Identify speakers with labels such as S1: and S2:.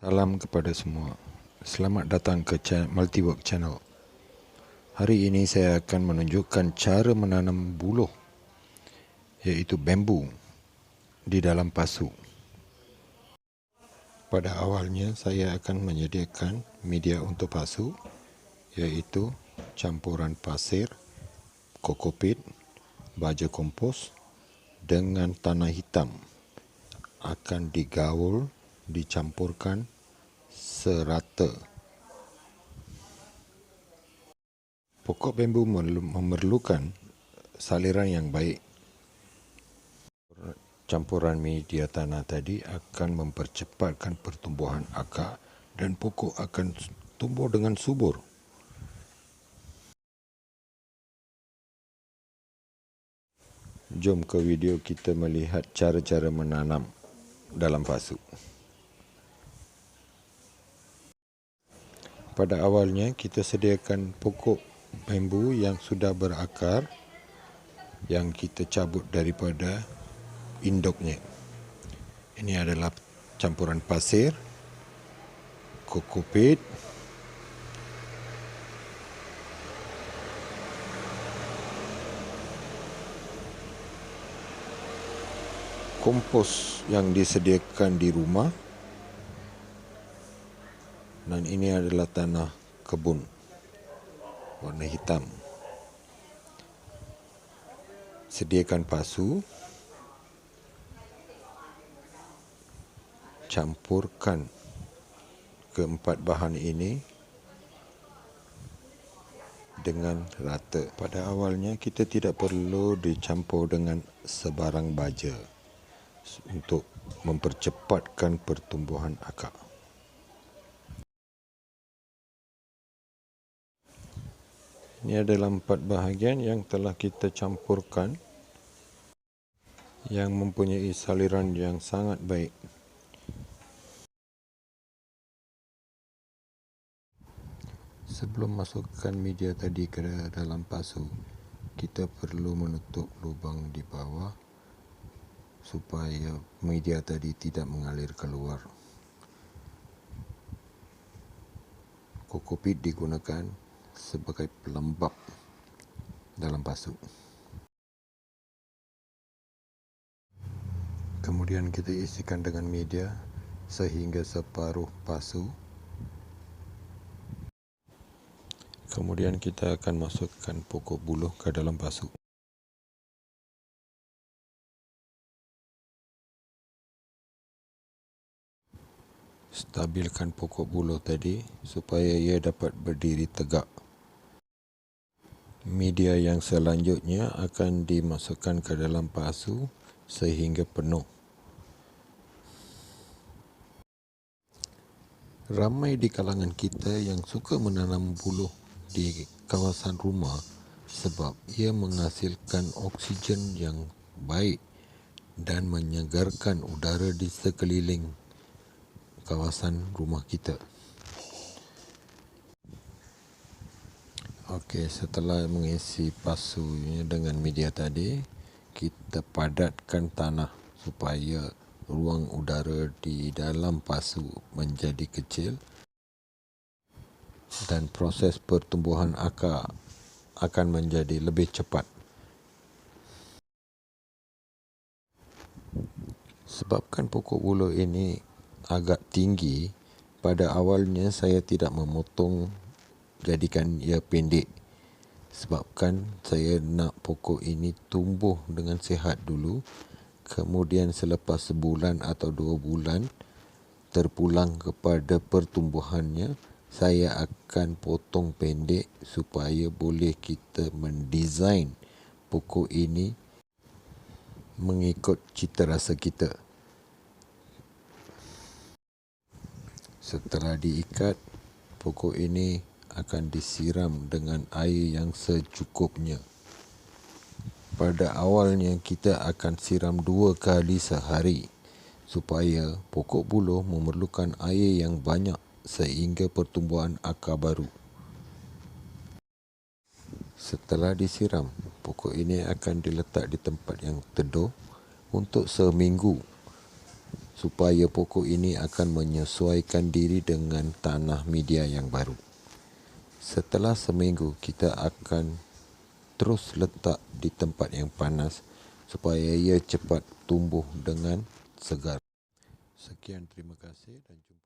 S1: Salam kepada semua. Selamat datang ke Multiwork Channel. Hari ini saya akan menunjukkan cara menanam buluh, iaitu bambu, di dalam pasu. Pada awalnya saya akan menyediakan media untuk pasu, iaitu campuran pasir, kokopit, baja kompos dengan tanah hitam. Akan digaul, dicampurkan serata. Pokok bambu memerlukan saliran yang baik. Campuran media tanah tadi akan mempercepatkan pertumbuhan akar dan pokok akan tumbuh dengan subur. Jom ke video kita melihat cara-cara menanam dalam pasu. Pada awalnya kita sediakan pokok bambu yang sudah berakar yang kita cabut daripada induknya. Ini adalah campuran pasir, kokopit, kompos yang disediakan di rumah, dan ini adalah tanah kebun warna hitam. Sediakan pasu, campurkan keempat bahan ini dengan rata. Pada awalnya kita tidak perlu dicampur dengan sebarang baja untuk mempercepatkan pertumbuhan akar. Ini adalah 4 bahagian yang telah kita campurkan yang mempunyai saliran yang sangat baik. Sebelum masukkan media tadi ke dalam pasu, kita perlu menutup lubang di bawah supaya media tadi tidak mengalir keluar. Kokopit digunakan sebagai pelembab dalam pasu. Kemudian kita isikan dengan media sehingga separuh pasu. Kemudian kita akan masukkan pokok buluh ke dalam pasu. Stabilkan pokok buluh tadi supaya ia dapat berdiri tegak. Media yang selanjutnya akan dimasukkan ke dalam pasu sehingga penuh. Ramai di kalangan kita yang suka menanam buluh di kawasan rumah sebab ia menghasilkan oksigen yang baik dan menyegarkan udara di sekeliling kawasan rumah kita. Okey, setelah mengisi pasunya dengan media tadi, kita padatkan tanah supaya ruang udara di dalam pasu menjadi kecil dan proses pertumbuhan akar akan menjadi lebih cepat. Sebabkan pokok buluh ini agak tinggi, pada awalnya saya tidak memotong jadikan ia pendek. Sebabkan saya nak pokok ini tumbuh dengan sihat dulu. Kemudian selepas sebulan atau 2 bulan terpulang kepada pertumbuhannya, saya akan potong pendek supaya boleh kita mendesain pokok ini mengikut cita rasa kita. Setelah diikat, pokok ini akan disiram dengan air yang secukupnya. Pada awalnya kita akan siram 2 kali sehari supaya pokok buluh memerlukan air yang banyak sehingga pertumbuhan akar baru. Setelah disiram, pokok ini akan diletak di tempat yang teduh untuk seminggu supaya pokok ini akan menyesuaikan diri dengan tanah media yang baru. Setelah seminggu, kita akan terus letak di tempat yang panas supaya ia cepat tumbuh dengan segar. Sekian, terima kasih dan jumpa.